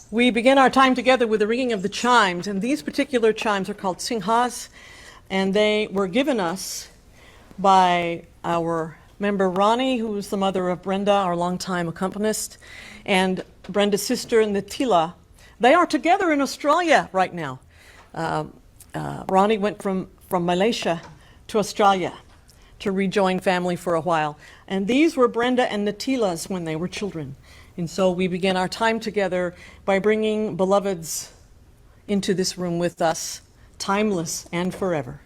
We begin our time together with the ringing of the chimes, and these particular chimes are called singhas, and they were given us by our member Ronnie, who is the mother of Brenda, our longtime accompanist, and Brenda's sister Natila. They are together in Australia right now. Ronnie went from Malaysia to Australia to rejoin family for a while. And these were Brenda and Natila's when they were children. And so we begin our time together by bringing beloveds into this room with us, timeless and forever.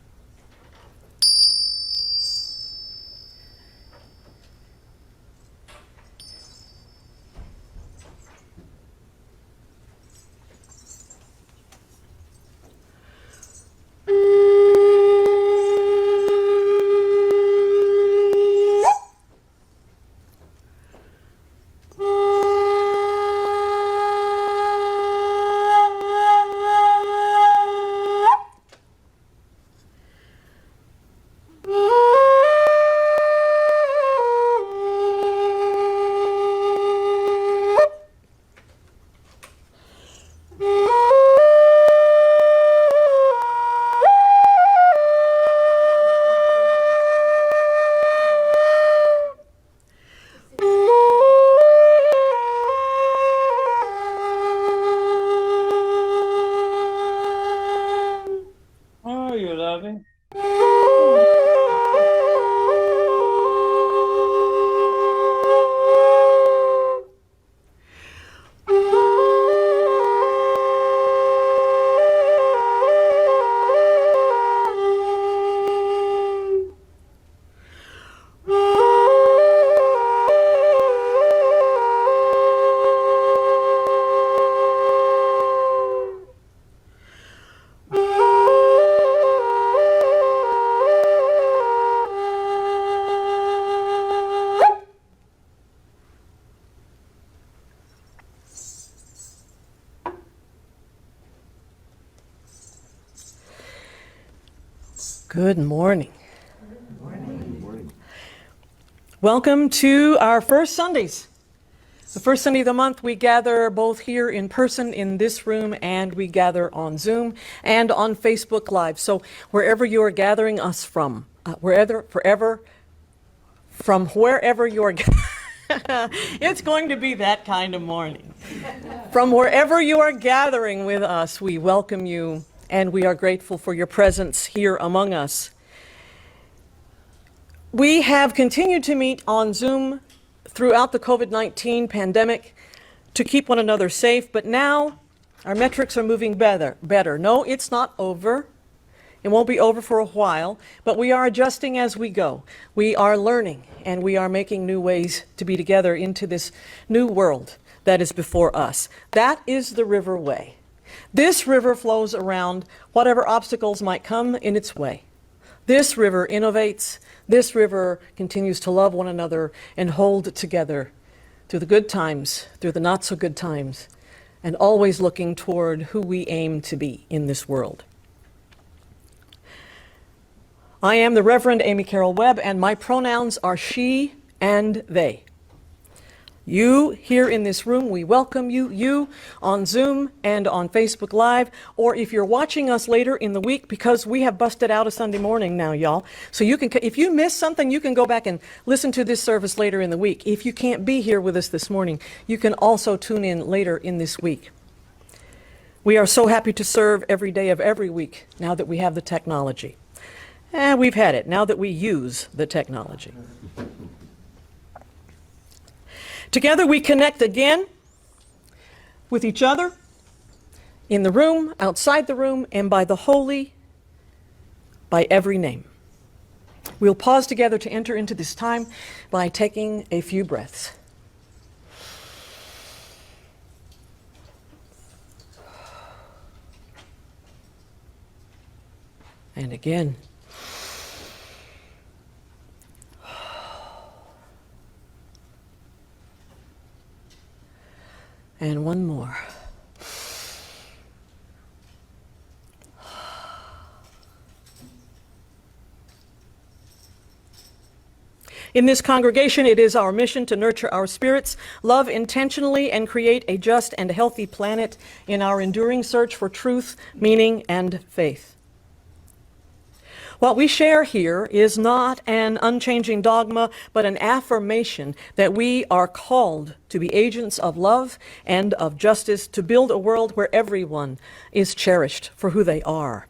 Good morning. Good morning. Good morning. Welcome to our first Sundays. The first Sunday of the month, we gather both here in person in this room, and we gather on Zoom and on Facebook Live. So wherever you are gathering us from, wherever you are, it's going to be that kind of morning. From wherever you are gathering with us, we welcome you, and we are grateful for your presence here among us. We have continued to meet on Zoom throughout the COVID-19 pandemic to keep one another safe, but now our metrics are moving better. No, it's not over. It won't be over for a while, but we are adjusting as we go. We are learning, and we are making new ways to be together into this new world that is before us. That is the river way. This river flows around whatever obstacles might come in its way. This river innovates. This river continues to love one another and hold together through the good times, through the not so good times, and always looking toward who we aim to be in this world. I am the Reverend Amy Carol Webb, and my pronouns are she and they. You here in this room, we welcome you. You on Zoom and on Facebook Live, or if you're watching us later in the week, because we have busted out a Sunday morning now, y'all. So you can, if you missed something, you can go back and listen to this service later in the week. If you can't be here with us this morning, you can also tune in later in this week. We are so happy to serve every day of every week now that we have the technology. And we've had it now that we use the technology. Together we connect again with each other, in the room, outside the room, and by the holy, by every name. We'll pause together to enter into this time by taking a few breaths. And again. And one more. In this congregation, it is our mission to nurture our spirits, love intentionally, and create a just and healthy planet in our enduring search for truth, meaning, and faith. What we share here is not an unchanging dogma, but an affirmation that we are called to be agents of love and of justice, to build a world where everyone is cherished for who they are.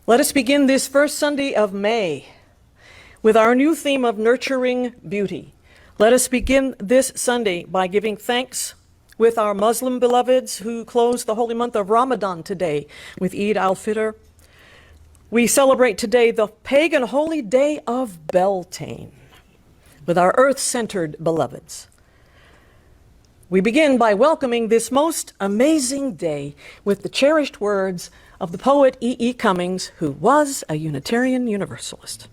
Let us begin this first Sunday of May with our new theme of nurturing beauty. Let us begin this Sunday by giving thanks with our Muslim beloveds who close the holy month of Ramadan today with Eid al-Fitr. We celebrate today the pagan holy day of Beltane with our earth-centered beloveds. We begin by welcoming this most amazing day with the cherished words of the poet E. E. Cummings, who was a Unitarian Universalist.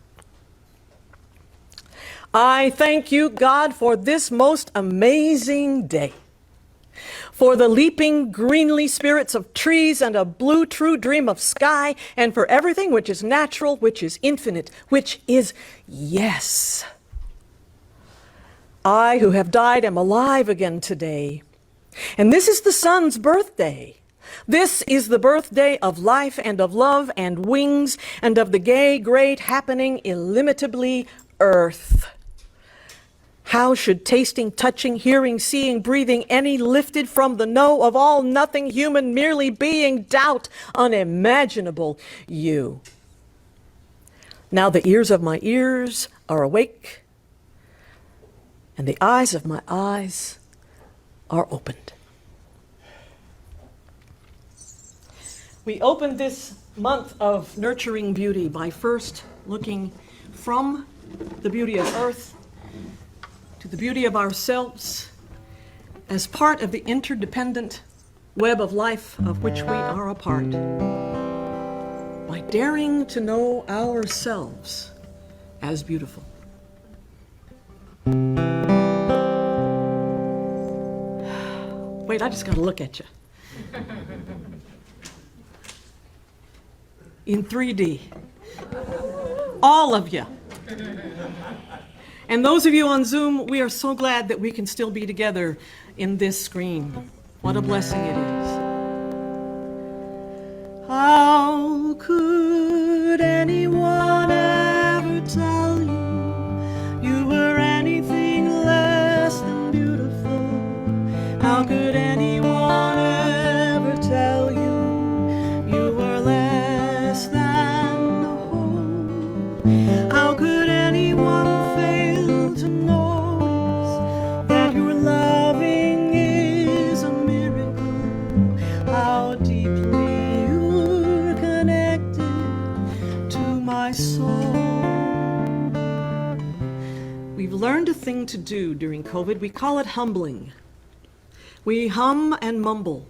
I thank you, God, for this most amazing day, for the leaping greenly spirits of trees and a blue true dream of sky, and for everything which is natural, which is infinite, which is yes. I, who have died, am alive again today. And this is the sun's birthday. This is the birthday of life and of love and wings and of the gay, great, happening, illimitably earth. How should tasting, touching, hearing, seeing, breathing, any lifted from the no of all, nothing human, merely being, doubt, unimaginable you? Now the ears of my ears are awake, and the eyes of my eyes are opened. We opened this month of nurturing beauty by first looking from the beauty of earth to the beauty of ourselves as part of the interdependent web of life of which we are a part, by daring to know ourselves as beautiful. Wait, I just got to look at you. In 3D. All of you. And those of you on Zoom, we are so glad that we can still be together in this screen. What a blessing it is. How could anyone ever tell you you were anything less than beautiful? How could anyone ever tell you you were less than whole? How could anyone fail to notice that your loving is a miracle? How deeply you're connected to my soul. We've learned a thing to do during COVID. We call it humbling. We hum and mumble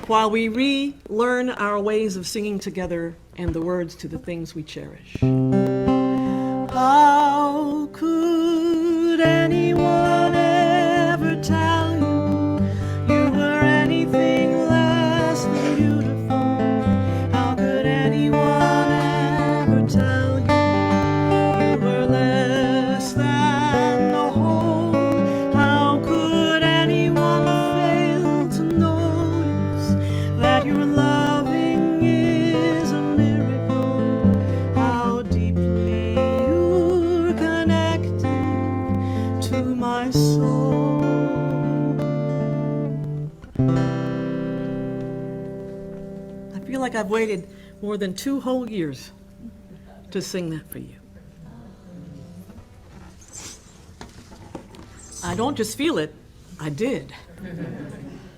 while we relearn our ways of singing together and the words to the things we cherish. How could anyone ever tell you you were anything less than beautiful? How could anyone ever tell you you were less than the whole? How could anyone fail to notice that your loving is a miracle? How deeply you're connected to my soul. I feel like I've waited more than 2 whole years to sing that for you. I don't just feel it, I did.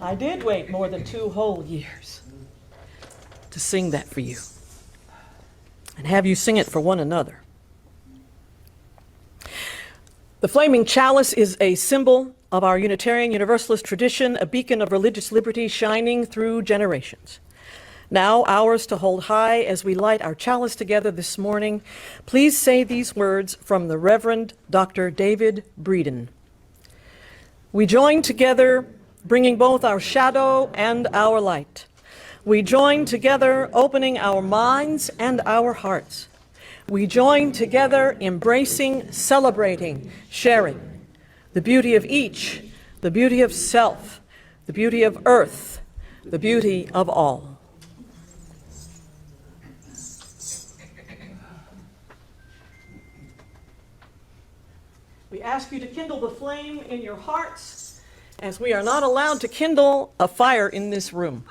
I did wait more than 2 whole years to sing that for you and have you sing it for one another. The Flaming Chalice is a symbol of our Unitarian Universalist tradition, a beacon of religious liberty shining through generations. Now ours to hold high as we light our chalice together this morning. Please say these words from the Reverend Dr. David Breeden. We join together, bringing both our shadow and our light. We join together, opening our minds and our hearts. we join together, embracing, celebrating, sharing the beauty of each, the beauty of self, the beauty of earth, the beauty of all. We ask you to kindle the flame in your hearts, as we are not allowed to kindle a fire in this room.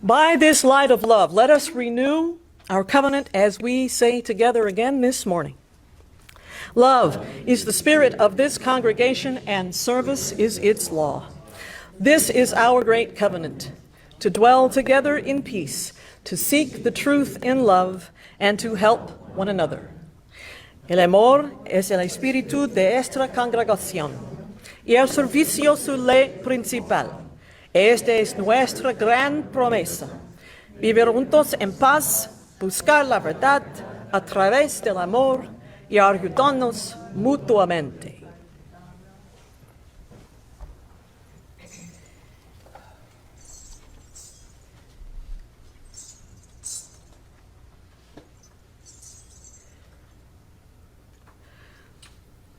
By this light of love, let us renew our covenant as we say together again this morning. Love is the spirit of this congregation, and service is its law. This is our great covenant, to dwell together in peace, to seek the truth in love, and to help one another. El amor es el espíritu de esta congregación, y el servicio su ley principal. Esta es nuestra gran promesa. Vivir juntos en paz, buscar la verdad a través del amor y ayudarnos mutuamente.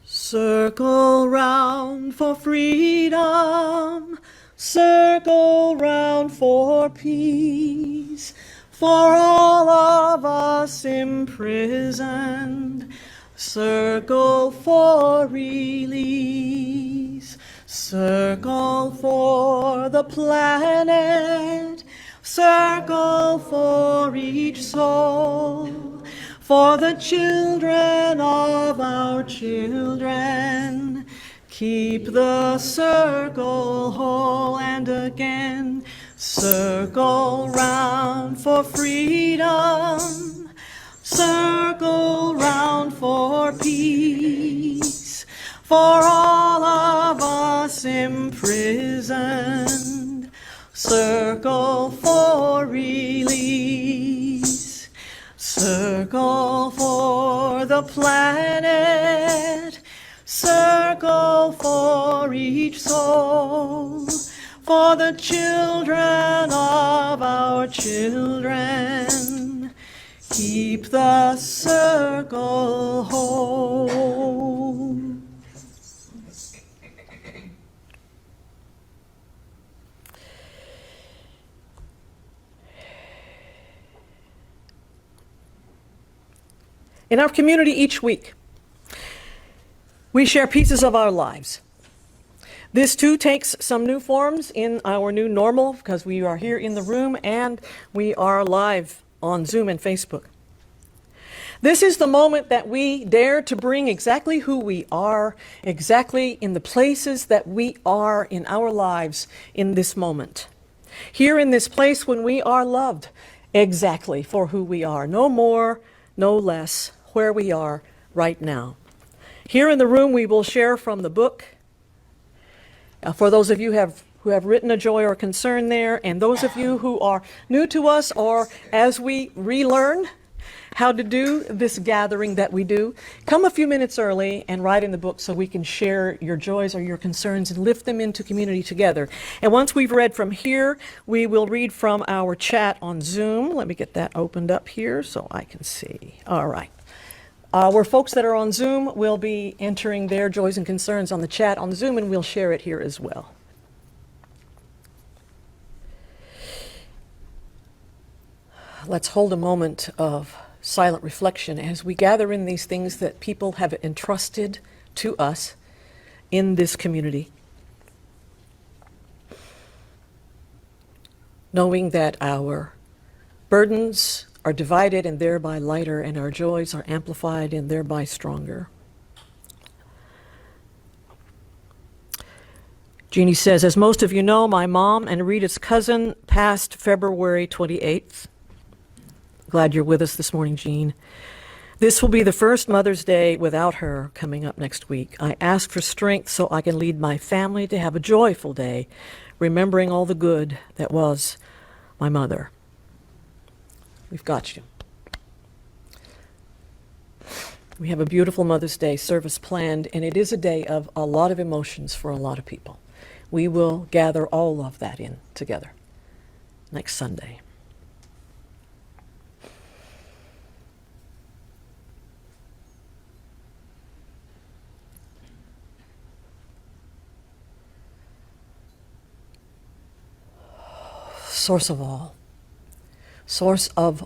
Circle round for freedom, circle round for peace, for all of us imprisoned. Circle for release, circle for the planet, circle for each soul, for the children of our children. Keep the circle whole, and again circle round for freedom, circle round for peace, for all of us imprisoned. Circle for release, circle for the planet, circle for each soul, for the children of our children. Keep the circle whole. In our community each week, we share pieces of our lives. This too takes some new forms in our new normal, because we are here in the room and we are live on Zoom and Facebook. This is the moment that we dare to bring exactly who we are, exactly in the places that we are in our lives in this moment. Here in this place when we are loved exactly for who we are, no more, no less, where we are right now. Here in the room we will share from the book. For those of you who have written a joy or concern there, and those of you who are new to us, or as we relearn how to do this gathering that we do, come a few minutes early and write in the book so we can share your joys or your concerns and lift them into community together. And once we've read from here, we will read from our chat on Zoom. Let me get that opened up here so I can see. All right. Our folks that are on Zoom will be entering their joys and concerns on the chat on Zoom, and we'll share it here as well. Let's hold a moment of silent reflection as we gather in these things that people have entrusted to us in this community. Knowing that our burdens are divided and thereby lighter, and our joys are amplified and thereby stronger. Jeannie says, as most of you know, my mom and Rita's cousin passed February 28th. Glad you're with us this morning, Jean. This will be the first Mother's Day without her coming up next week. I ask for strength so I can lead my family to have a joyful day, remembering all the good that was my mother. We've got you. We have a beautiful Mother's Day service planned, and it is a day of a lot of emotions for a lot of people. We will gather all of that in together next Sunday. source of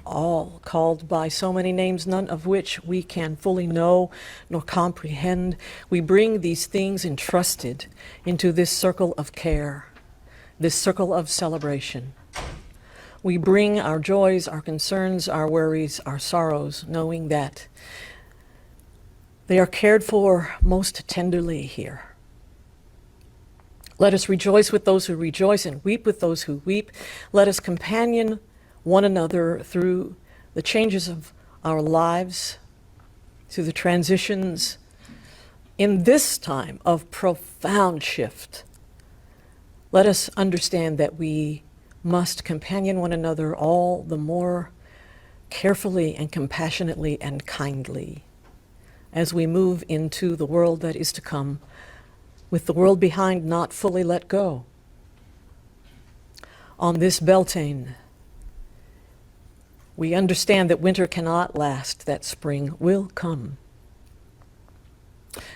all, called by so many names, none of which we can fully know nor comprehend. We bring these things entrusted into this circle of care, this circle of celebration. We bring our joys, our concerns, our worries, our sorrows, knowing that they are cared for most tenderly here. Let us rejoice with those who rejoice and weep with those who weep. Let us companion one another through the changes of our lives, through the transitions in this time of profound shift. Let us understand that we must companion one another all the more carefully and compassionately and kindly as we move into the world that is to come, with the world behind not fully let go. On this Beltane, we understand that winter cannot last, that spring will come.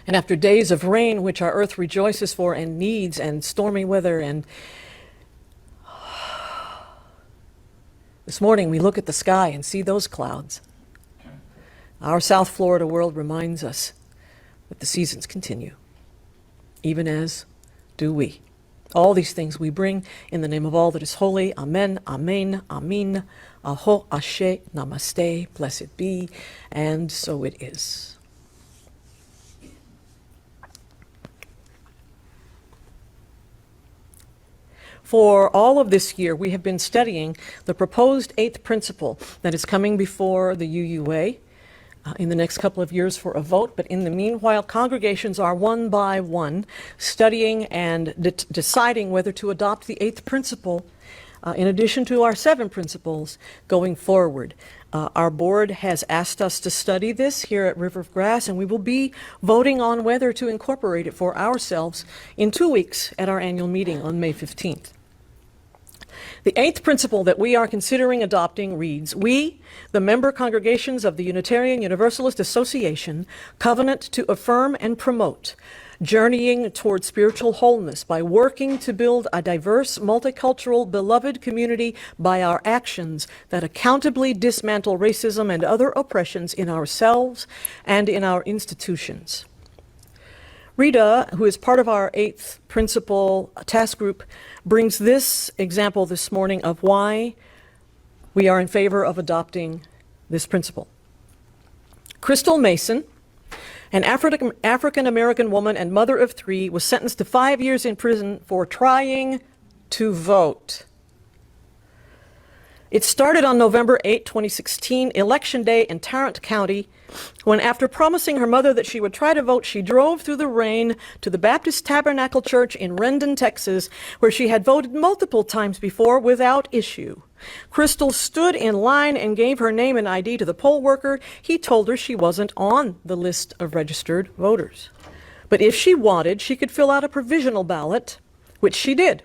And after days of rain, which our earth rejoices for and needs, and stormy weather, and this morning we look at the sky and see those clouds. Our South Florida world reminds us that the seasons continue, even as do we. All these things we bring in the name of all that is holy. Amen, amen, amin, aho, ashe, namaste, blessed be, and so it is. For all of this year, we have been studying the proposed eighth principle that is coming before the UUA in the next couple of years for a vote. But in the meanwhile, congregations are one by one studying and deciding whether to adopt the eighth principle in addition to our 7 principles going forward. Our board has asked us to study this here at River of Grass, and we will be voting on whether to incorporate it for ourselves in 2 weeks at our annual meeting on May 15th. The eighth principle that we are considering adopting reads, "We, the member congregations of the Unitarian Universalist Association, covenant to affirm and promote journeying toward spiritual wholeness by working to build a diverse, multicultural, beloved community by our actions that accountably dismantle racism and other oppressions in ourselves and in our institutions." Rita, who is part of our eighth principle task group, brings this example this morning of why we are in favor of adopting this principle. Crystal Mason, an African-American woman and mother of 3, was sentenced to 5 years in prison for trying to vote. It started on November 8, 2016, Election Day in Tarrant County, when after promising her mother that she would try to vote, she drove through the rain to the Baptist Tabernacle Church in Rendon, Texas, where she had voted multiple times before without issue. Crystal stood in line and gave her name and ID to the poll worker. He told her she wasn't on the list of registered voters. But if she wanted, she could fill out a provisional ballot, which she did.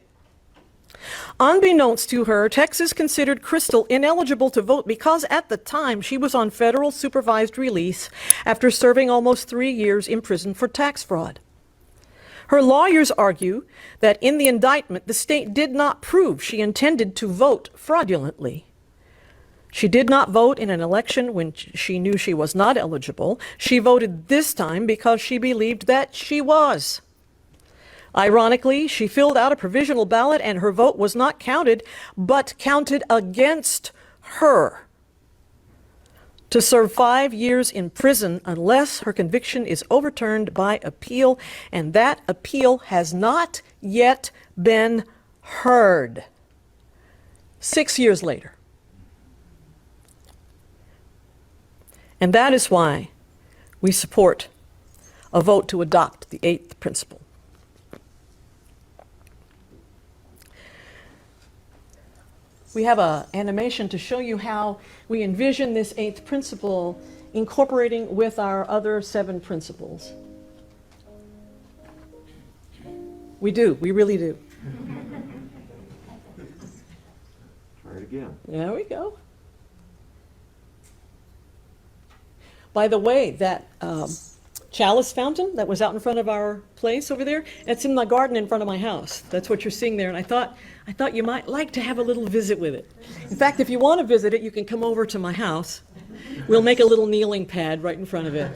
Unbeknownst to her, Texas considered Crystal ineligible to vote because at the time she was on federal supervised release after serving almost 3 years in prison for tax fraud. Her lawyers argue that in the indictment, the state did not prove she intended to vote fraudulently. She did not vote in an election when she knew she was not eligible. She voted this time because she believed that she was. Ironically, she filled out a provisional ballot and her vote was not counted, but counted against her to serve 5 years in prison unless her conviction is overturned by appeal, and that appeal has not yet been heard. 6 years later. And that is why we support a vote to adopt the eighth principle. We have an animation to show you how we envision this eighth principle incorporating with our other 7 principles. We do, we really do. Try it again. There we go. By the way, that Chalice fountain that was out in front of our place over there. It's in my garden in front of my house. That's what you're seeing there. And I thought you might like to have a little visit with it. In fact, if you want to visit it, you can come over to my house. We'll make a little kneeling pad right in front of it.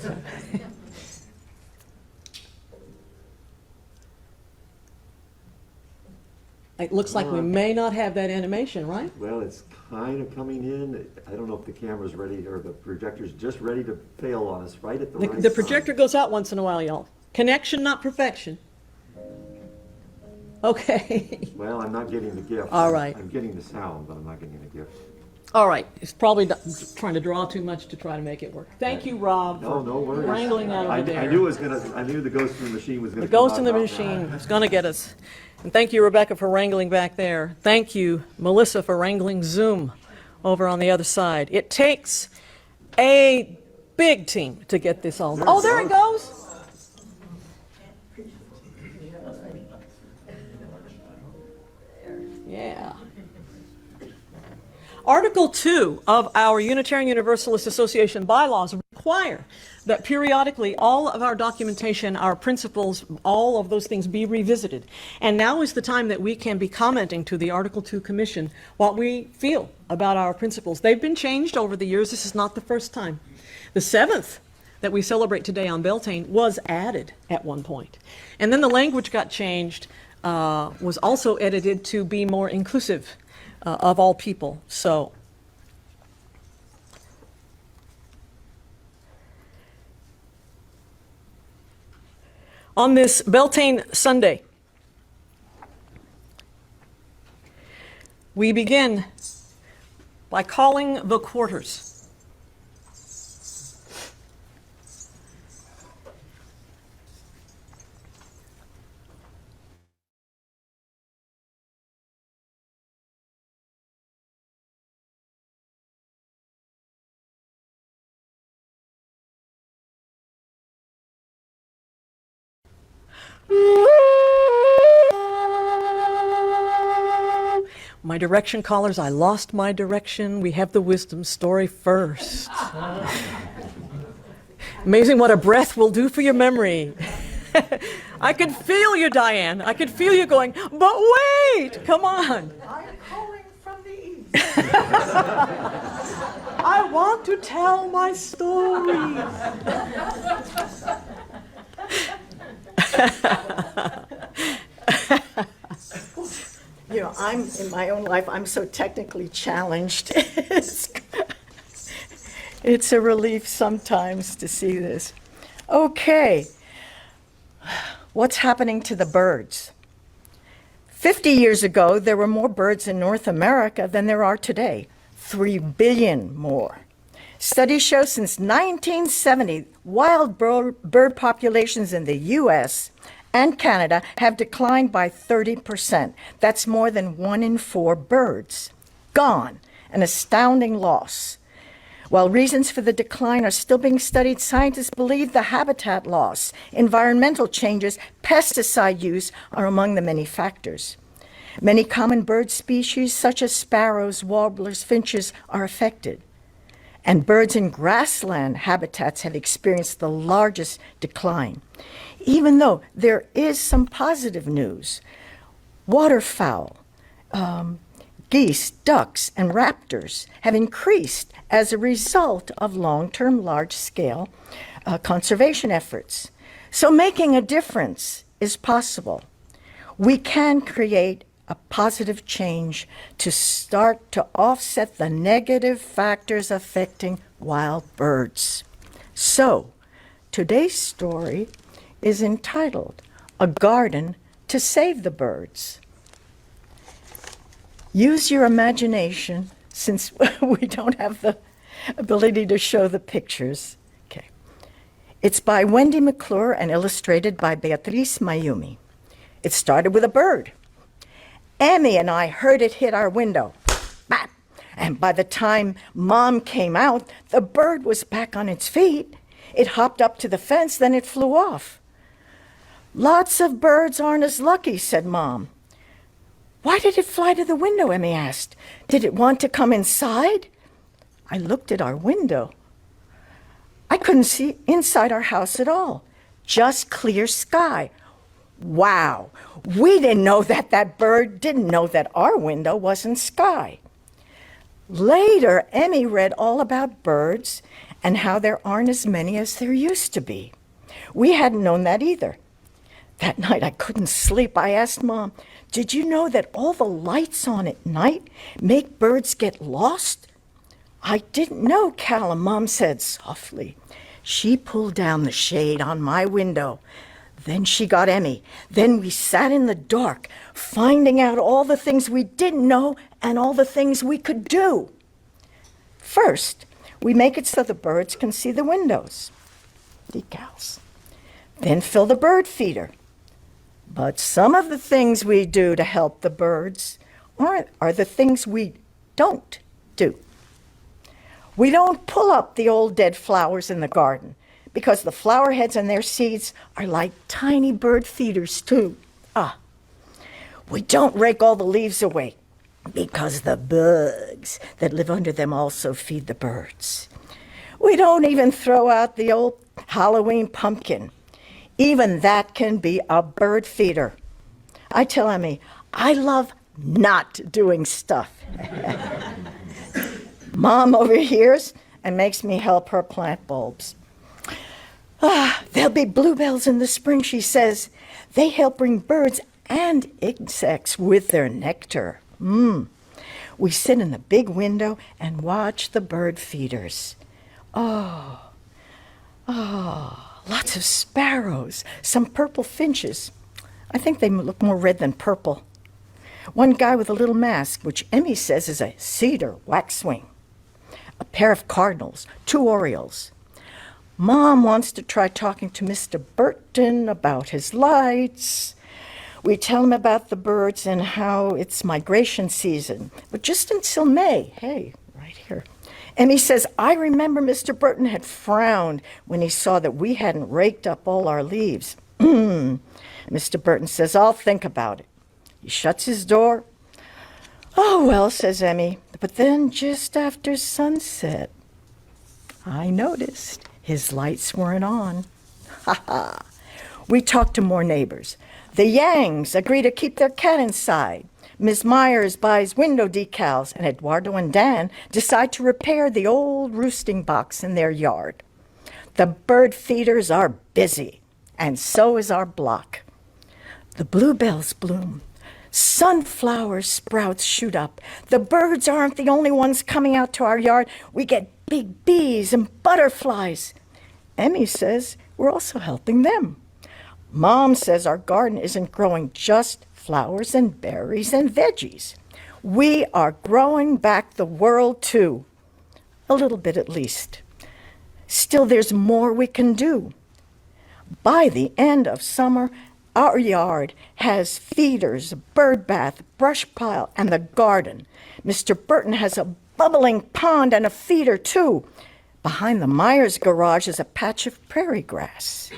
It looks like we may not have that animation, right? Well, it's kind of coming in. I don't know if the camera's ready or the projector's just ready to fail on us right at the right The time. projector goes out once in a while, y'all. Connection, not perfection. Okay. Well, I'm not getting the gift. All right. I'm getting the sound, but I'm not getting the gift. All right. It's probably trying to draw too much to try to make it work. Thank you, Rob, No, for no worries. wrangling out I over there. I knew the ghost in the machine was gonna The come ghost in the out now. machine is going to get us. And thank you, Rebecca, for wrangling back there. Thank you, Melissa, for wrangling Zoom over on the other side. It takes a big team to get this all. Oh, there it goes. Yeah. Article 2 of our Unitarian Universalist Association bylaws require that periodically all of our documentation, our principles, all of those things be revisited. And now is the time that we can be commenting to the Article 2 Commission what we feel about our principles. They've been changed over the years. This is not the first time. The 7th that we celebrate today on Beltane was added at one point. And then the language got changed, was also edited to be more inclusive of all people. So on this Beltane Sunday, we begin by calling the quarters. My direction callers, I lost my direction. We have the wisdom story first. Amazing what a breath will do for your memory. I could feel you, Diane. I could feel you going, but wait, come on. I'm calling from the east. I want to tell my story. You know, in my own life, I'm so technically challenged. It's a relief sometimes to see this. Okay, what's happening to the birds? 50 years ago, there were more birds in North America than there are today, 3 billion more. Studies show since 1970, wild bird populations in the U.S. and Canada have declined by 30%. That's more than 1 in 4 birds. Gone, an astounding loss. While reasons for the decline are still being studied, scientists believe the habitat loss, environmental changes, pesticide use are among the many factors. Many common bird species, such as sparrows, warblers, finches, are affected. And birds in grassland habitats have experienced the largest decline. Even though there is some positive news, waterfowl, geese, ducks, and raptors have increased as a result of long-term, large-scale conservation efforts. So making a difference is possible. We can create a positive change to start to offset the negative factors affecting wild birds. So, today's story is entitled, A Garden to Save the Birds. Use your imagination, since we don't have the ability to show the pictures. Okay. It's by Wendy McClure and illustrated by Beatriz Mayumi. It started with a bird. Amy and I heard it hit our window. Bap! And by the time Mom came out, the bird was back on its feet. It hopped up to the fence, then it flew off. Lots of birds aren't as lucky, said Mom. Why did it fly to the window, Emmy asked. Did it want to come inside? I looked at our window. I couldn't see inside our house at all. just clear sky. Wow, we didn't know that that bird didn't know that our window wasn't sky. Later, Emmy read all about birds and how there aren't as many as there used to be. We hadn't known that either. That night I couldn't sleep. I asked Mom, did you know that all the lights on at night make birds get lost? I didn't know, Callum, Mom said softly. She pulled down the shade on my window. Then she got Emmy. Then we sat in the dark, finding out all the things we didn't know and all the things we could do. First, we make it so the birds can see the windows. Decals. Then fill the bird feeder. But some of the things we do to help the birds are the things we don't do. We don't pull up the old dead flowers in the garden because the flower heads and their seeds are like tiny bird feeders too. We don't rake all the leaves away because the bugs that live under them also feed the birds. We don't even throw out the old Halloween pumpkin. Even that can be a bird feeder. I tell Emmy, I love not doing stuff. Mom overhears and makes me help her plant bulbs. There'll be bluebells in the spring, she says. They help bring birds and insects with their nectar. We sit in the big window and watch the bird feeders. Lots of sparrows, some purple finches. I think they look more red than purple. One guy with a little mask, which Emmy says is a cedar waxwing. A pair of cardinals, 2 orioles. Mom wants to try talking to Mr. Burton about his lights. We tell him about the birds and how it's migration season, but just until May. Hey, right here. Emmy says, I remember Mr. Burton had frowned when he saw that we hadn't raked up all our leaves. Mr. Burton says, I'll think about it. He shuts his door. Oh, well, says Emmy. But then just after sunset, I noticed his lights weren't on. We talked to more neighbors. The Yangs agree to keep their cat inside. Ms. Myers buys window decals, and Eduardo and Dan decide to repair the old roosting box in their yard. The bird feeders are busy, and so is our block. The bluebells bloom. Sunflower sprouts shoot up. The birds aren't the only ones coming out to our yard. We get big bees and butterflies. Emmy says we're also helping them. Mom says our garden isn't growing just flowers and berries and veggies. We are growing back the world too. A little bit at least. Still, there's more we can do. By the end of summer, our yard has feeders, a bird bath, brush pile, and the garden. Mr. Burton has a bubbling pond and a feeder too. Behind the Myers garage is a patch of prairie grass.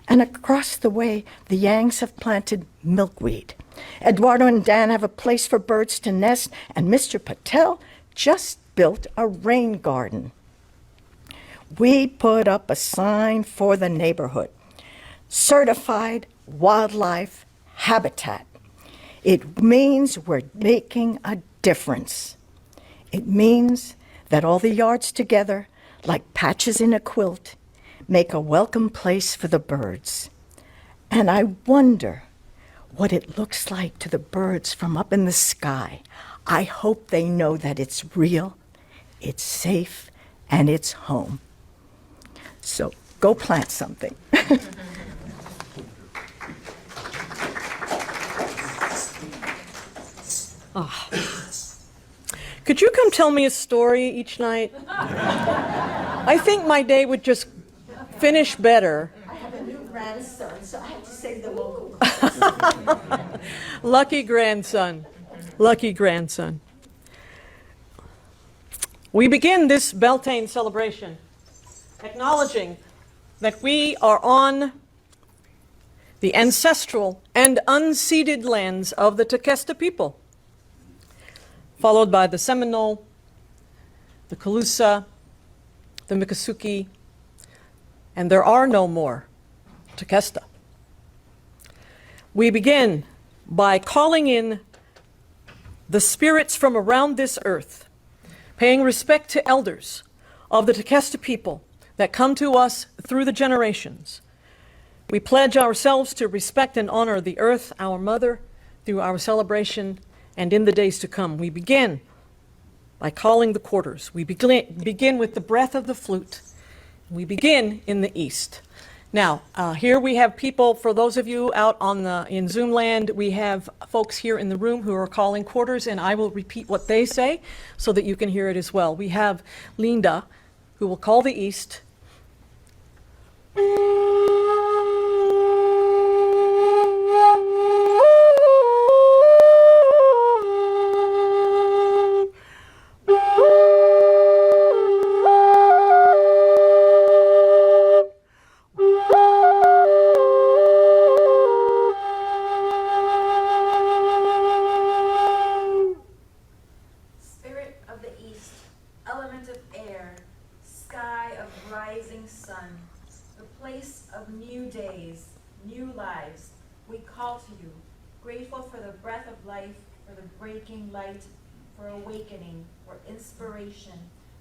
And across the way, the Yangs have planted milkweed. Eduardo and Dan have a place for birds to nest, and Mr. Patel just built a rain garden. We put up a sign for the neighborhood. Certified Wildlife Habitat. It means we're making a difference. It means that all the yards together, like patches in a quilt, make a welcome place for the birds. And I wonder what it looks like to the birds from up in the sky. I hope they know that it's real, it's safe, and it's home. So go plant something. Could you come tell me a story each night? I think my day would just finish better. I have a new grandson, so I have to save the local. Lucky grandson. Lucky grandson. We begin this Beltane celebration acknowledging that we are on the ancestral and unceded lands of the Tequesta people, followed by the Seminole, the Calusa, the Miccosukee, and there are no more Tequesta. We begin by calling in the spirits from around this earth, paying respect to elders of the Tequesta people that come to us through the generations. We pledge ourselves to respect and honor the earth, our mother, through our celebration and in the days to come. We begin by calling the quarters. We begin with the breath of the flute. We begin in the east. Now, here we have people, for those of you out in Zoom land, we have folks here in the room who are calling quarters, and I will repeat what they say so that you can hear it as well. We have Linda, who will call the east. Light, for awakening, for inspiration,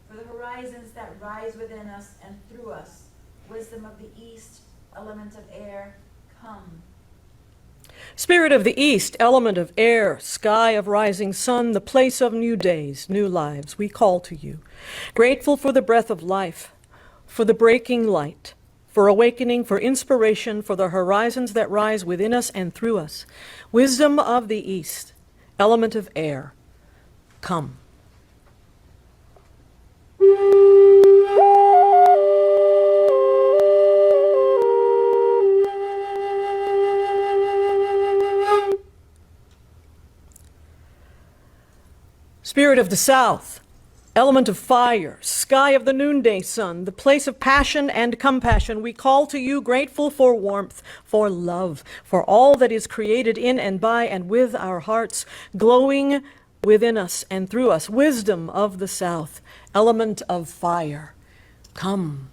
for the horizons that rise within us and through us. Wisdom of the East, element of air, come. Spirit of the East, element of air, sky of rising sun, the place of new days, new lives, we call to you. Grateful for the breath of life, for the breaking light, for awakening, for inspiration, for the horizons that rise within us and through us. Wisdom of the East, element of air, come. Spirit of the South, element of fire, sky of the noonday sun, the place of passion and compassion, we call to you, grateful for warmth, for love, for all that is created in and by and with our hearts, glowing within us and through us. Wisdom of the South, element of fire, come.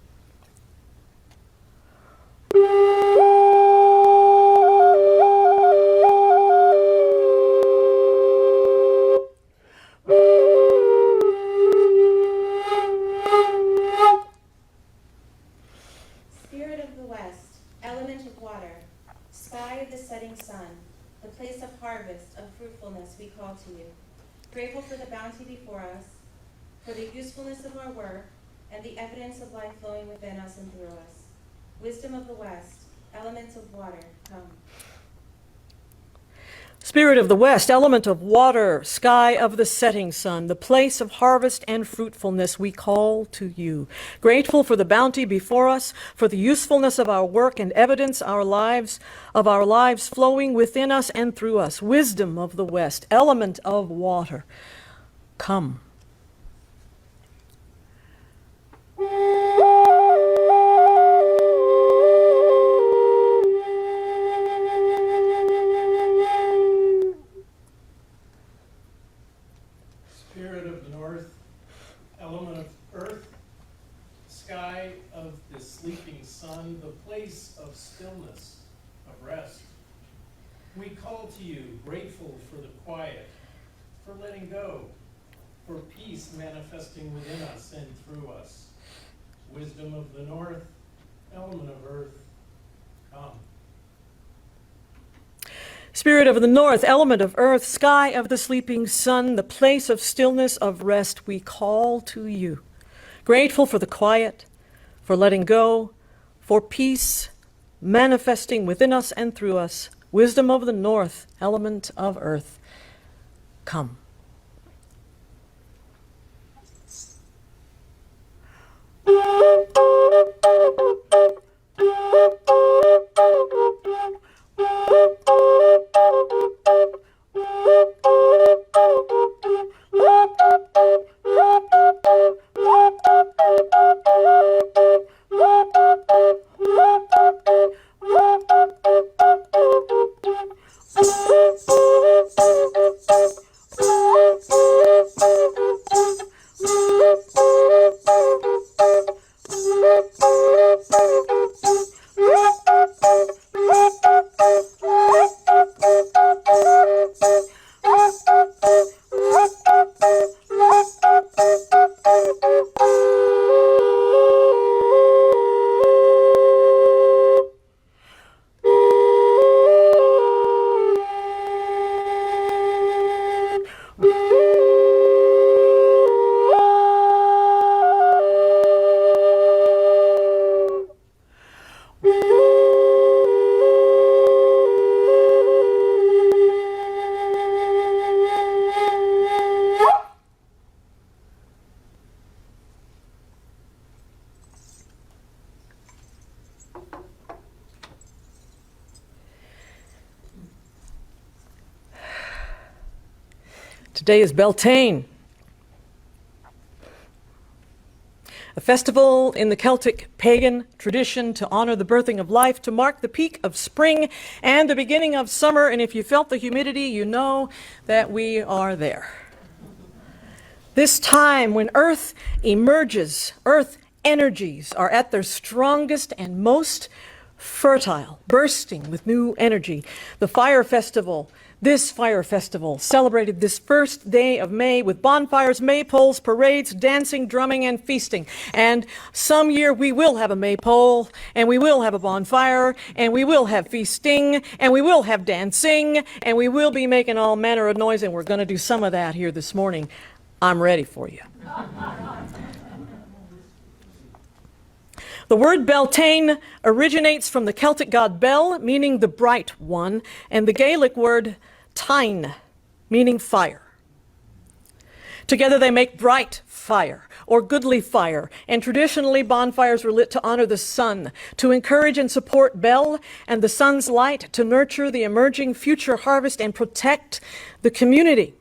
Spirit of the West, element of water, sky of the setting sun, the place of harvest, of fruitfulness, we call to you. Grateful for the bounty before us, for the usefulness of our work, and the evidence of life flowing within us and through us. Wisdom of the West, elements of water, come. Spirit of the West, element of water, sky of the setting sun, the place of harvest and fruitfulness, we call to you. Grateful for the bounty before us, for the usefulness of our work and evidence of our lives flowing within us and through us. Wisdom of the West, element of water, come. Spirit of the North, element of earth, sky of the sleeping sun, the place of stillness, of rest. We call to you, grateful for the quiet, for letting go, for peace manifesting within us and through us. Wisdom of the North, element of earth, come. Spirit of the North, element of earth, sky of the sleeping sun, the place of stillness, of rest, we call to you. Grateful for the quiet, for letting go, for peace manifesting within us and through us. Wisdom of the North, element of earth, come. Today is Beltane, a festival in the Celtic pagan tradition to honor the birthing of life, to mark the peak of spring and the beginning of summer. And if you felt the humidity, you know that we are there. This time when Earth emerges, Earth energies are at their strongest and most fertile, bursting with new energy. The fire festival, this fire festival, celebrated this first day of May with bonfires, maypoles, parades, dancing, drumming, and feasting. And some year we will have a maypole, and we will have a bonfire, and we will have feasting, and we will have dancing, and we will be making all manner of noise, and we're going to do some of that here this morning. I'm ready for you. The word Beltane originates from the Celtic god Bel, meaning the bright one, and the Gaelic word Tyne, meaning fire. Together they make bright fire, or goodly fire, and traditionally bonfires were lit to honor the sun, to encourage and support Bel and the sun's light, to nurture the emerging future harvest and protect the community.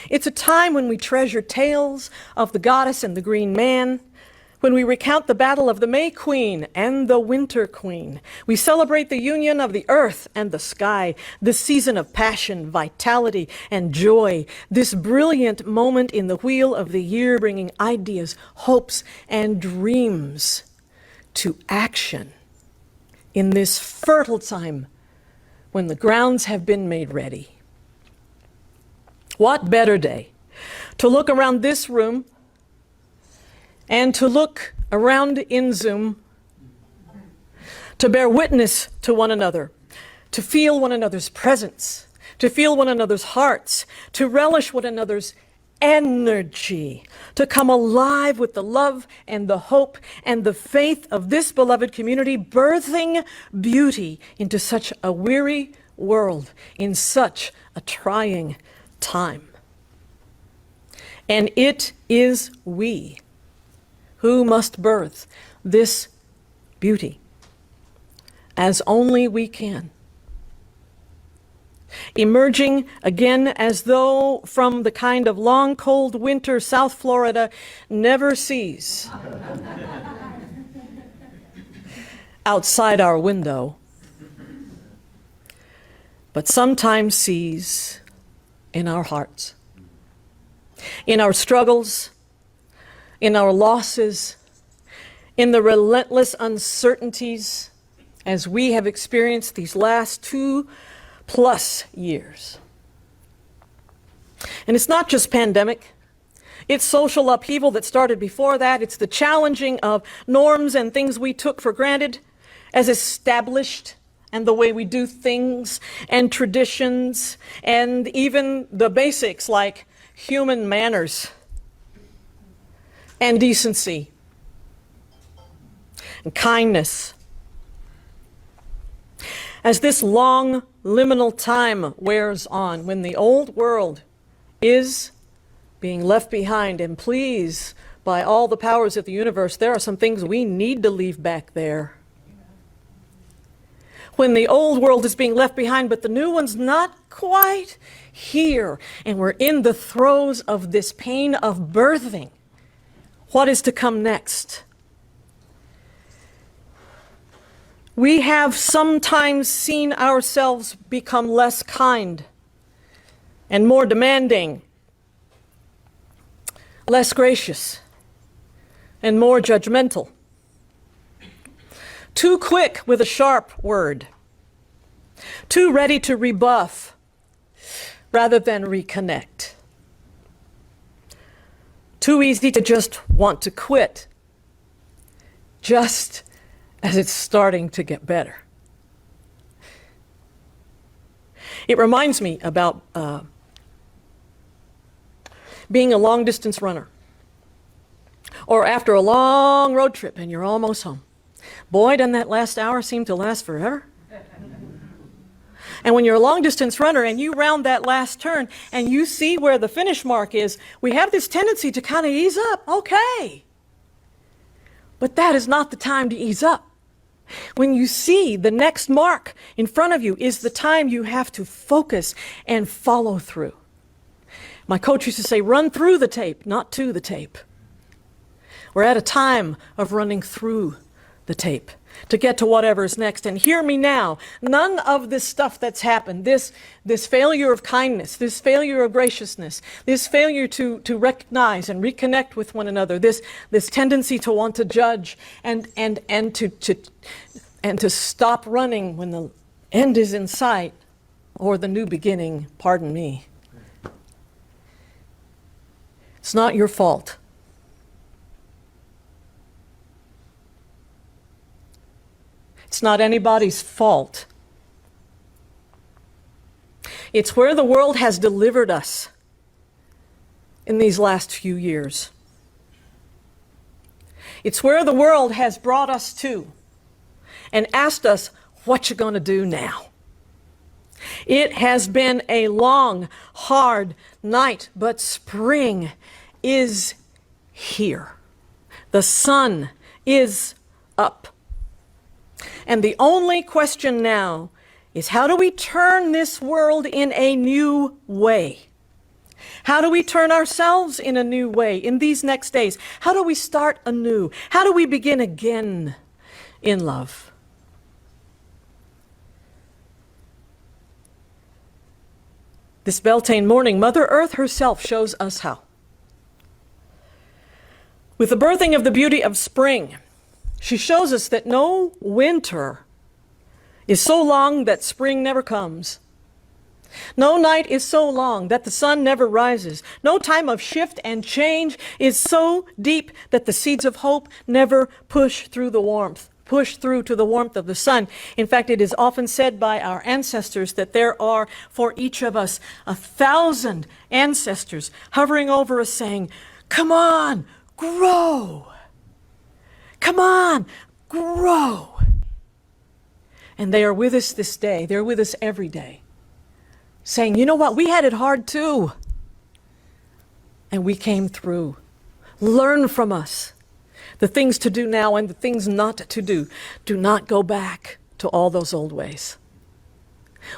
It's a time when we treasure tales of the goddess and the green man, when we recount the battle of the May Queen and the Winter Queen. We celebrate the union of the earth and the sky, this season of passion, vitality, and joy, this brilliant moment in the wheel of the year, bringing ideas, hopes, and dreams to action in this fertile time when the grounds have been made ready. What better day to look around this room and to look around in Zoom, to bear witness to one another, to feel one another's presence, to feel one another's hearts, to relish one another's energy, to come alive with the love and the hope and the faith of this beloved community, birthing beauty into such a weary world, in such a trying time. And it is we who must birth this beauty as only we can. Emerging again as though from the kind of long cold winter South Florida never sees outside our window, but sometimes sees in our hearts, in our struggles, in our losses, in the relentless uncertainties as we have experienced these last 2+ years. And it's not just pandemic. It's social upheaval that started before that. It's the challenging of norms and things we took for granted as established, and the way we do things and traditions, and even the basics like human manners and decency and kindness. As this long liminal time wears on, when the old world is being left behind, and please, by all the powers of the universe, there are some things we need to leave back there. When the old world is being left behind, but the new one's not quite here, and we're in the throes of this pain of birthing. What is to come next? We have sometimes seen ourselves become less kind and more demanding, less gracious, and more judgmental. Too quick with a sharp word, too ready to rebuff rather than reconnect. Too easy to just want to quit, just as it's starting to get better. It reminds me about being a long-distance runner, or after a long road trip and you're almost home. Boy, doesn't that last hour seem to last forever? And when you're a long-distance runner and you round that last turn and you see where the finish mark is, we have this tendency to kind of ease up. Okay. But that is not the time to ease up. When you see the next mark in front of you is the time you have to focus and follow through. My coach used to say, run through the tape, not to the tape. We're at a time of running through the tape to get to whatever's next. And hear me now, none of this stuff that's happened, this failure of kindness, this failure of graciousness, this failure to recognize and reconnect with one another, this tendency to want to judge and to stop running when the end is in sight, or the new beginning, pardon me. It's not your fault. It's not anybody's fault. It's where the world has delivered us in these last few years. It's where the world has brought us to and asked us, what you gonna do now? It has been a long, hard night, but spring is here. The sun is up. And the only question now is, how do we turn this world in a new way? How do we turn ourselves in a new way in these next days? How do we start anew? How do we begin again in love? This Beltane morning, Mother Earth herself shows us how. With the birthing of the beauty of spring, she shows us that no winter is so long that spring never comes. No night is so long that the sun never rises. No time of shift and change is so deep that the seeds of hope never push through to the warmth of the sun. In fact, it is often said by our ancestors that there are, for each of us, 1,000 ancestors hovering over us saying, come on, grow. Come on, grow. And they are with us this day. They're with us every day, saying, you know what, we had it hard too. And we came through. Learn from us the things to do now and the things not to do. Do not go back to all those old ways.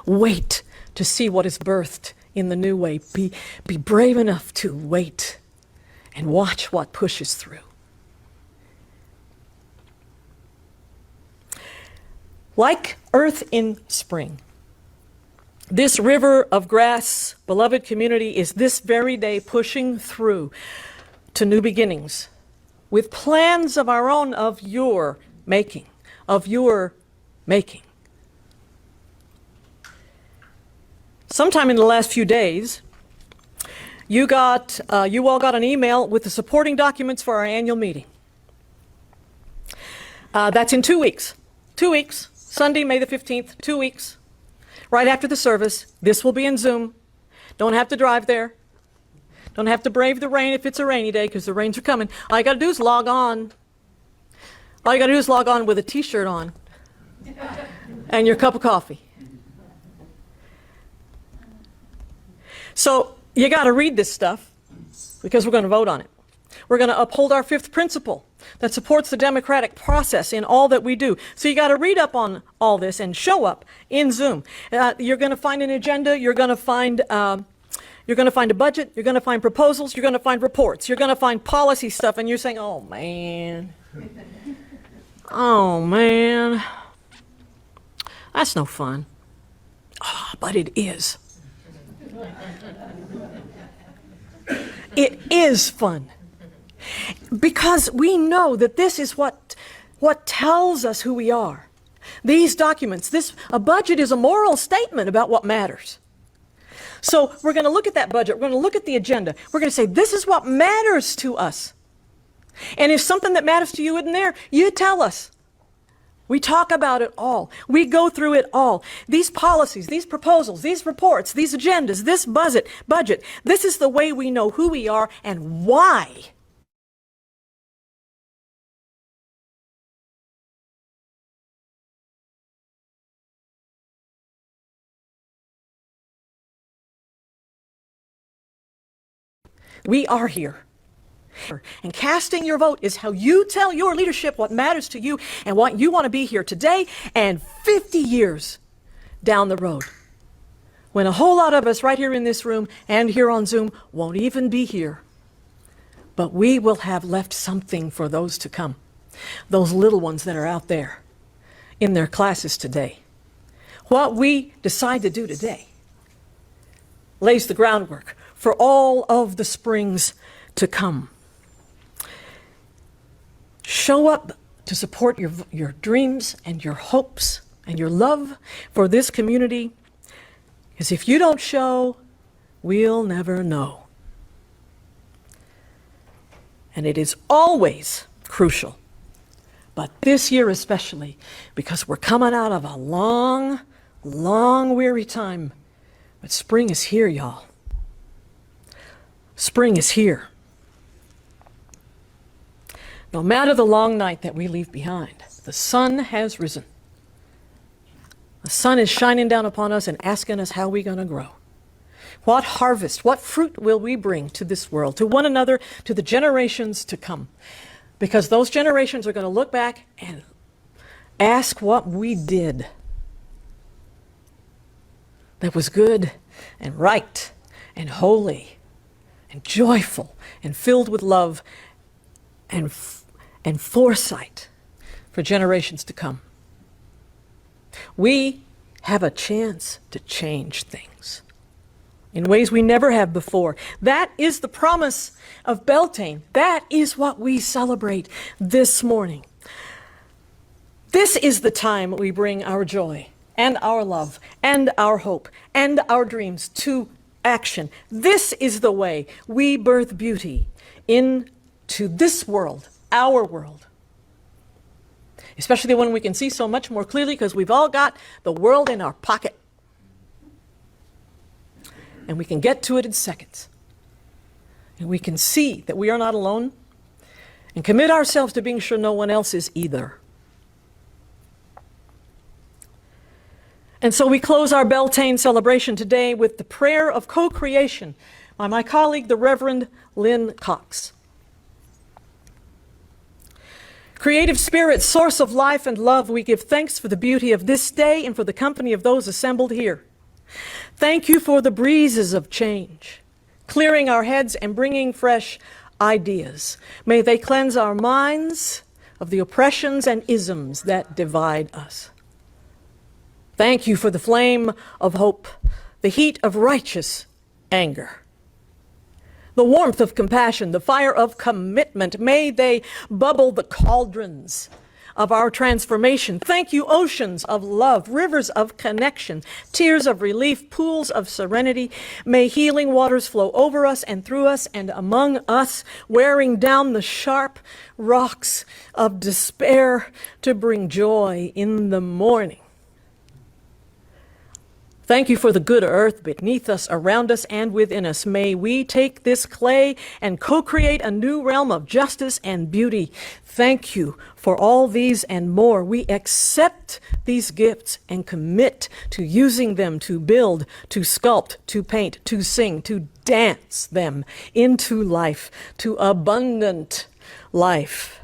Wait to see what is birthed in the new way. Be brave enough to wait and watch what pushes through. Like earth in spring, this river of grass, beloved community, is this very day pushing through to new beginnings with plans of our own, of your making. Sometime in the last few days, you all got an email with the supporting documents for our annual meeting. That's in 2 weeks. 2 weeks. Sunday, May the 15th, 2 weeks, right after the service. This will be in Zoom. Don't have to drive there. Don't have to brave the rain if it's a rainy day, because the rains are coming. All you got to do is log on. All you got to do is log on with a t-shirt on and your cup of coffee. So you got to read this stuff, because we're going to vote on it. We're going to uphold our fifth principle that supports the democratic process in all that we do. So you got to read up on all this and show up in Zoom. You're going to find an agenda. You're going to find a budget. You're going to find proposals. You're going to find reports. You're going to find policy stuff. And you're saying, oh, man. Oh, man. That's no fun. Oh, but it is. It is fun. Because we know that this is what tells us who we are. These documents, a budget is a moral statement about what matters. So we're going to look at that budget. We're going to look at the agenda. We're going to say, this is what matters to us. And if something that matters to you isn't there, you tell us. We talk about it all. We go through it all. These policies, these proposals, these reports, these agendas, this budget, this is the way we know who we are and why. We are here. And casting your vote is how you tell your leadership what matters to you and what you want to be here today and 50 years down the road. when a whole lot of us right here in this room and here on Zoom won't even be here. But we will have left something for those to come, those little ones that are out there in their classes today. What we decide to do today lays the groundwork for all of the springs to come. Show up to support your dreams and your hopes and your love for this community, because if you don't show, we'll never know. And it is always crucial, but this year especially, because we're coming out of a long, long, weary time. But spring is here, y'all. Spring is here. No matter the long night that we leave behind, the sun has risen. The sun is shining down upon us and asking us how we're going to grow. What harvest, what fruit will we bring to this world, to one another, to the generations to come? Because those generations are going to look back and ask what we did that was good and right and holy and joyful and filled with love and foresight for generations to come. We have a chance to change things in ways we never have before. That is the promise of Beltane. That is what we celebrate this morning. This is the time we bring our joy and our love and our hope and our dreams to action. This is the way we birth beauty into this world, our world. Especially when we can see so much more clearly because we've all got the world in our pocket. And we can get to it in seconds. And we can see that we are not alone and commit ourselves to being sure no one else is either. And so we close our Beltane celebration today with the prayer of co-creation by my colleague, the Reverend Lynn Cox. Creative Spirit, source of life and love, we give thanks for the beauty of this day and for the company of those assembled here. Thank you for the breezes of change, clearing our heads and bringing fresh ideas. May they cleanse our minds of the oppressions and isms that divide us. Thank you for the flame of hope, the heat of righteous anger, the warmth of compassion, the fire of commitment. May they bubble the cauldrons of our transformation. Thank you, oceans of love, rivers of connection, tears of relief, pools of serenity. May healing waters flow over us and through us and among us, wearing down the sharp rocks of despair to bring joy in the morning. Thank you for the good earth beneath us, around us, and within us. May we take this clay and co-create a new realm of justice and beauty. Thank you for all these and more. We accept these gifts and commit to using them to build, to sculpt, to paint, to sing, to dance them into life, to abundant life.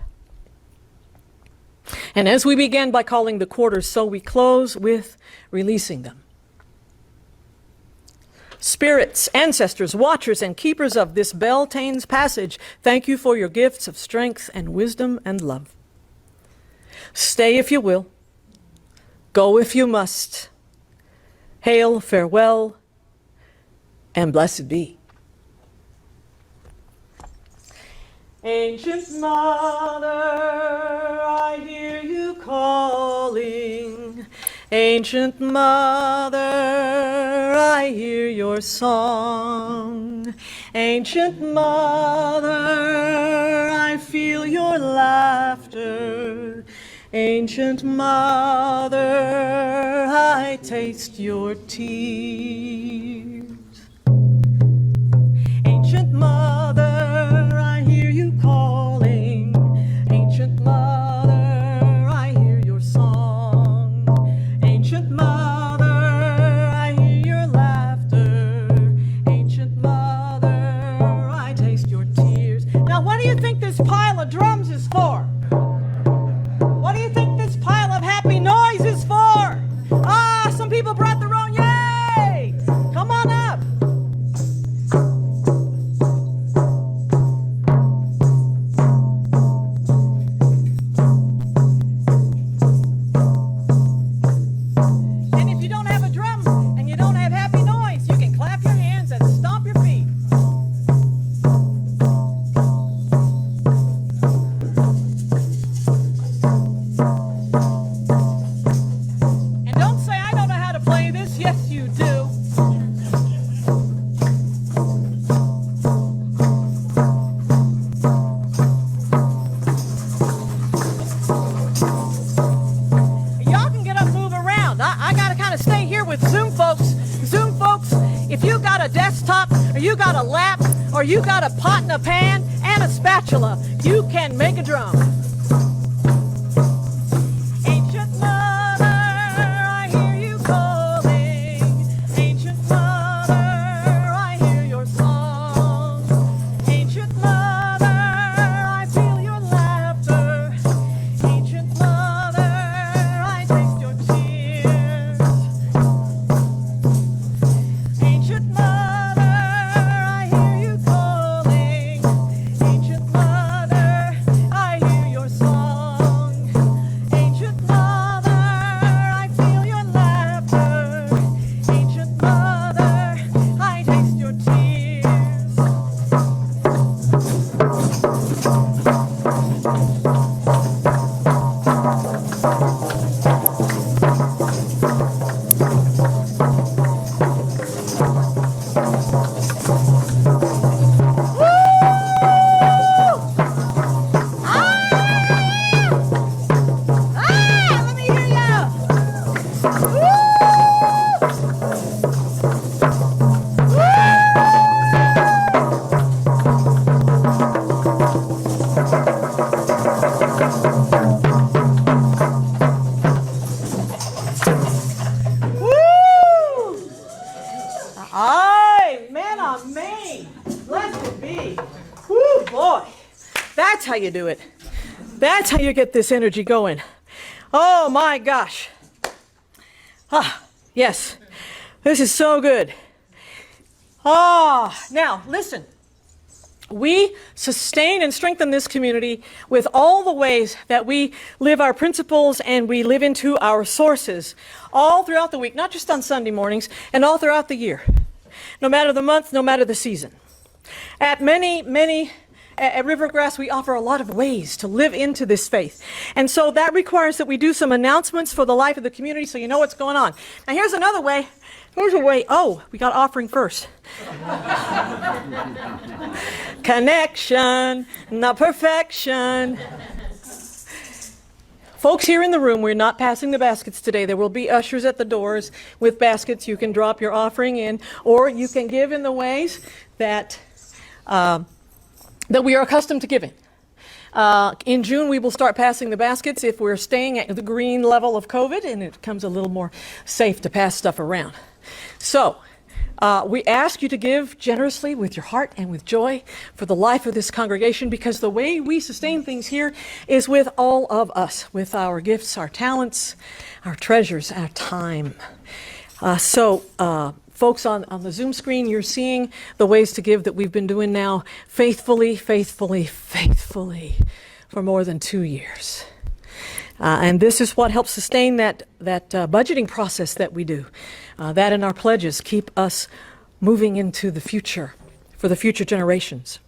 And as we began by calling the quarters, so we close with releasing them. Spirits, ancestors, watchers, and keepers of this Beltane's passage, thank you for your gifts of strength and wisdom and love. Stay if you will. Go if you must. Hail, farewell, and blessed be. Ancient Mother, I hear you calling. Ancient Mother, I hear your song. Ancient Mother, I feel your laughter. Ancient Mother, I taste your tears. Ancient Mother, I hear you calling. Ancient Mother, I hear your song. Ancient Mother, I hear your laughter. Ancient Mother, I taste your tears. Now, what do you think this pile of drums is for? What do you think this pile of happy noise is for? Ah, some people brought their own. Yay! If you got a desktop, or you got a lap, or you got a pot and a pan and a spatula, you can make a drum. Ancient mother, I hear you calling. Ancient mother, I hear your song. Ancient mother, I feel your laughter. Ancient mother, I taste your tears. Ancient mother, I hear you calling. Ancient mother, I hear your song. Ancient mother, I feel your laughter. Ancient mother, I taste your tears. Let me hear ya! Woo! Aye, man on me. Blessed be. Woo, boy. That's how you do it. That's how you get this energy going. Oh my gosh. Ah, yes. This is so good. Ah, now listen. We sustain and strengthen this community with all the ways that we live our principles and we live into our sources all throughout the week, not just on Sunday mornings, and all throughout the year. No matter the month, no matter the season. At Rivergrass, we offer a lot of ways to live into this faith. And so that requires that we do some announcements for the life of the community so you know what's going on. Now here's another way. Here's a way. Oh, we got offering first. Connection, not perfection. Folks here in the room, we're not passing the baskets today. There will be ushers at the doors with baskets. You can drop your offering in, or you can give in the ways that we are accustomed to giving. In June, we will start passing the baskets if we're staying at the green level of COVID, and it becomes a little more safe to pass stuff around. So, we ask you to give generously with your heart and with joy for the life of this congregation, because the way we sustain things here is with all of us, with our gifts, our talents, our treasures, our time. Folks on the Zoom screen, you're seeing the ways to give that we've been doing now faithfully for more than 2 years. And this is what helps sustain that budgeting process that we do. That and our pledges keep us moving into the future, for the future generations.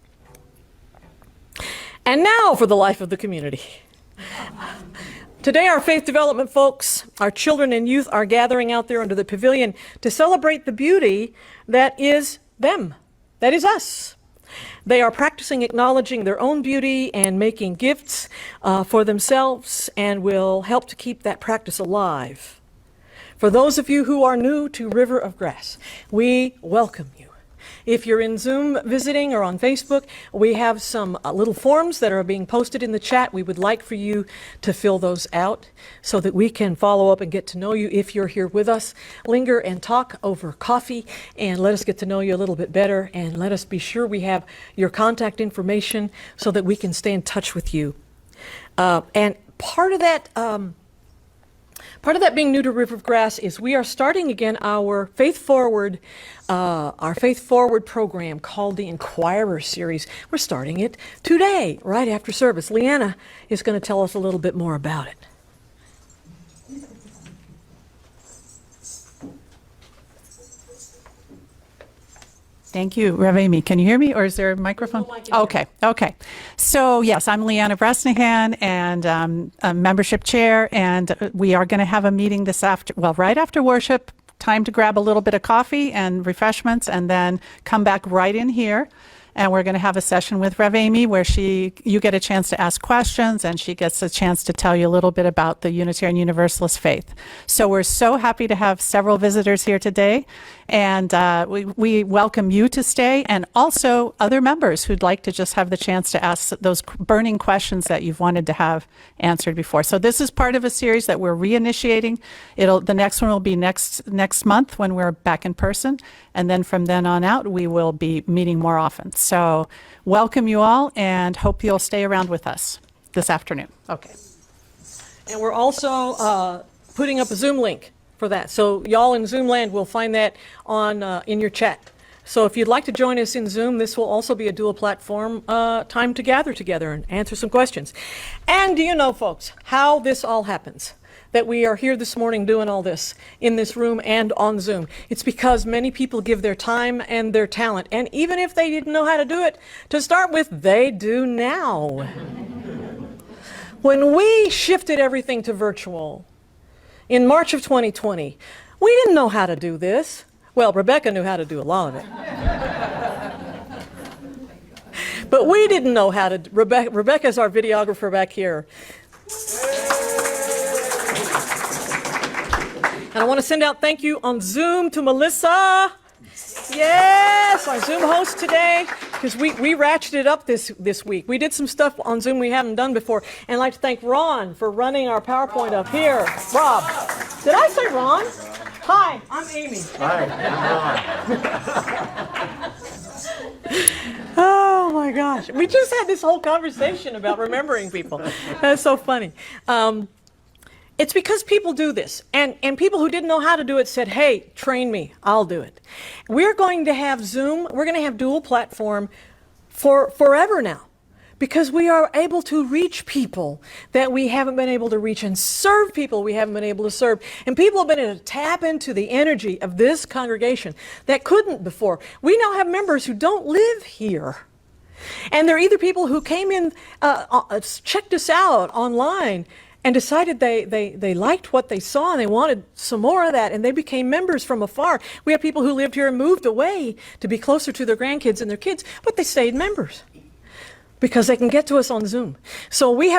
And now for the life of the community. Today, our faith development folks, our children and youth are gathering out there under the pavilion to celebrate the beauty that is them, that is us. They are practicing acknowledging their own beauty and making gifts for themselves, and will help to keep that practice alive. For those of you who are new to River of Grass, we welcome you. If you're in Zoom visiting or on Facebook, we have some little forms that are being posted in the chat. We would like for you to fill those out so that we can follow up and get to know you. If you're here with us, linger and talk over coffee and let us get to know you a little bit better, and let us be sure we have your contact information so that we can stay in touch with you. And part of that being new to River of Grass is we are starting again our Faith Forward program called the Enquirer Series. We're starting it today, right after service. Leanna is going to tell us a little bit more about it. Thank you, Rev Amy. Can you hear me, or is there a microphone? Okay. So yes, I'm Leanna Bresnahan, and I'm a membership chair, and we are going to have a meeting right after worship. Time to grab a little bit of coffee and refreshments, and then come back right in here. And we're going to have a session with Rev Amy where you get a chance to ask questions, and she gets a chance to tell you a little bit about the Unitarian Universalist faith. So we're so happy to have several visitors here today. And we welcome you to stay, and also other members who'd like to just have the chance to ask those burning questions that you've wanted to have answered before. So this is part of a series that we're reinitiating. The next one will be next month when we're back in person, and then from then on out we will be meeting more often. So welcome you all, and hope you'll stay around with us this afternoon. Okay. And we're also putting up a Zoom link for that. So y'all in Zoom land will find that on in your chat. So if you'd like to join us in Zoom, this will also be a dual platform time to gather together and answer some questions. And do you know, folks, how this all happens? That we are here this morning doing all this in this room and on Zoom. It's because many people give their time and their talent. And even if they didn't know how to do it to start with, they do now. When we shifted everything to virtual in March of 2020, we didn't know how to do this. Well, Rebecca knew how to do a lot of it. But we didn't know how to. Rebecca's our videographer back here. And I want to send out thank you on Zoom to Melissa. Yes, our Zoom host today, because we ratcheted up this week. We did some stuff on Zoom we haven't done before. And I'd like to thank Ron for running our PowerPoint up here. Rob. Did I say Ron? Hi, I'm Amy. Hi, Oh my gosh. We just had this whole conversation about remembering people. That's so funny. It's because people do this, and people who didn't know how to do it said, hey, train me, I'll do it. We're going to have Zoom, we're going to have dual platform for forever now, because we are able to reach people that we haven't been able to reach and serve people we haven't been able to serve. And people have been able to tap into the energy of this congregation that couldn't before. We now have members who don't live here. And they're either people who came in, checked us out online, and decided they liked what they saw and they wanted some more of that, and they became members from afar. We have people who lived here and moved away to be closer to their grandkids and their kids, but they stayed members because they can get to us on Zoom. So we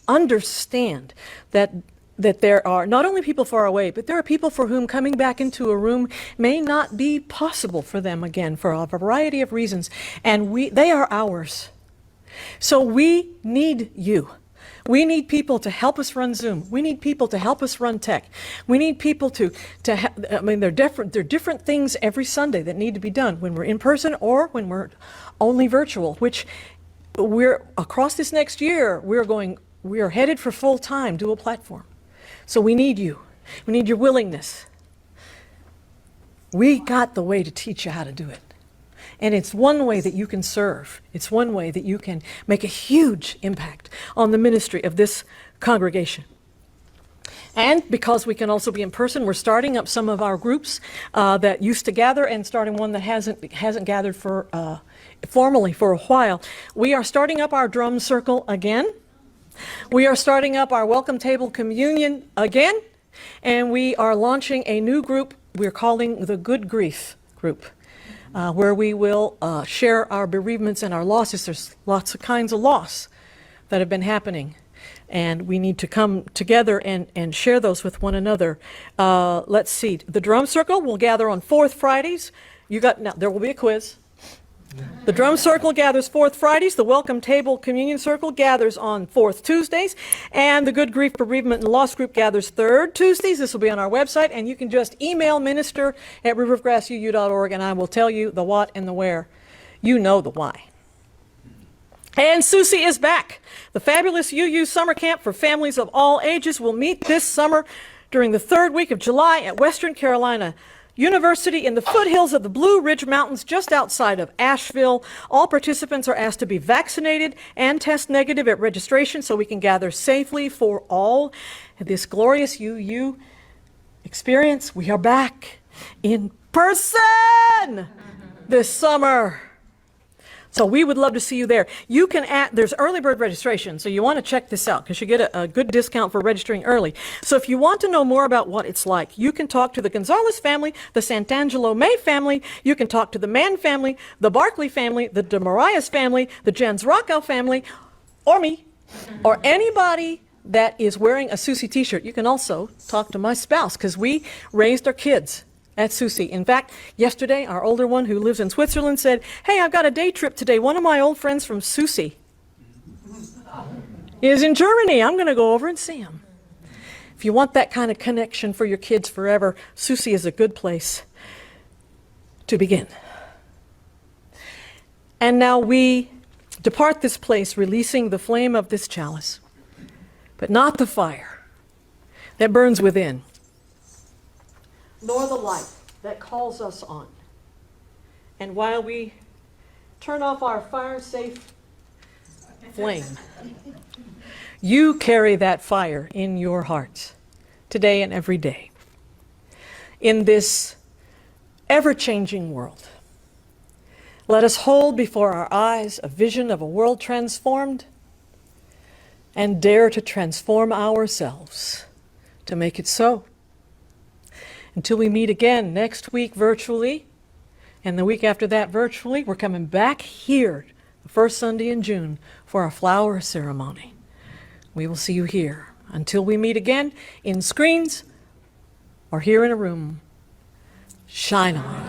understand that there are not only people far away, but there are people for whom coming back into a room may not be possible for them again for a variety of reasons, and they are ours. So we need you. We need people to help us run Zoom. We need people to help us run tech. We need people there are different things every Sunday that need to be done when we're in person or when we're only virtual, which we're across this next year, we are headed for full-time dual platform. So we need you. We need your willingness. We got the way to teach you how to do it. And it's one way that you can serve. It's one way that you can make a huge impact on the ministry of this congregation. And because we can also be in person, we're starting up some of our groups that used to gather, and starting one that hasn't gathered for formally for a while. We are starting up our drum circle again. We are starting up our welcome table communion again. And we are launching a new group we're calling the Good Grief Group. Where we will share our bereavements and our losses. There's lots of kinds of loss that have been happening, and we need to come together and share those with one another. Let's see. The drum circle will gather on fourth Fridays. Now there will be a quiz. The drum circle gathers fourth Fridays. The welcome table communion circle gathers on fourth Tuesdays. And the Good Grief Bereavement and Loss group gathers third Tuesdays. This will be on our website. And you can just email minister@riverofgrassuu.org, and I will tell you the what and the where. You know the why. And Susie is back. The fabulous UU Summer Camp for families of all ages will meet this summer during the third week of July at Western Carolina University in the foothills of the Blue Ridge Mountains just outside of Asheville. All participants are asked to be vaccinated and test negative at registration so we can gather safely for all this glorious UU experience. We are back in person this summer. So we would love to see you there. You can there's early bird registration, so you want to check this out because you get a good discount for registering early. So if you want to know more about what it's like, you can talk to the Gonzalez family, the Santangelo May family, you can talk to the Mann family, the Barkley family, the DeMarias family, the Jens Rockow family, or me, or anybody that is wearing a Susie t-shirt. You can also talk to my spouse because we raised our kids at Susie. In fact, yesterday, our older one who lives in Switzerland said, hey, I've got a day trip today. One of my old friends from Susie is in Germany. I'm going to go over and see him. If you want that kind of connection for your kids forever, Susie is a good place to begin. And now we depart this place, releasing the flame of this chalice, but not the fire that burns within, nor the light that calls us on. And while we turn off our fire-safe flame, you carry that fire in your hearts today and every day. In this ever-changing world, let us hold before our eyes a vision of a world transformed and dare to transform ourselves to make it so. Until we meet again next week virtually, and the week after that virtually, we're coming back here the first Sunday in June for our flower ceremony. We will see you here. Until we meet again, in screens or here in a room, shine on.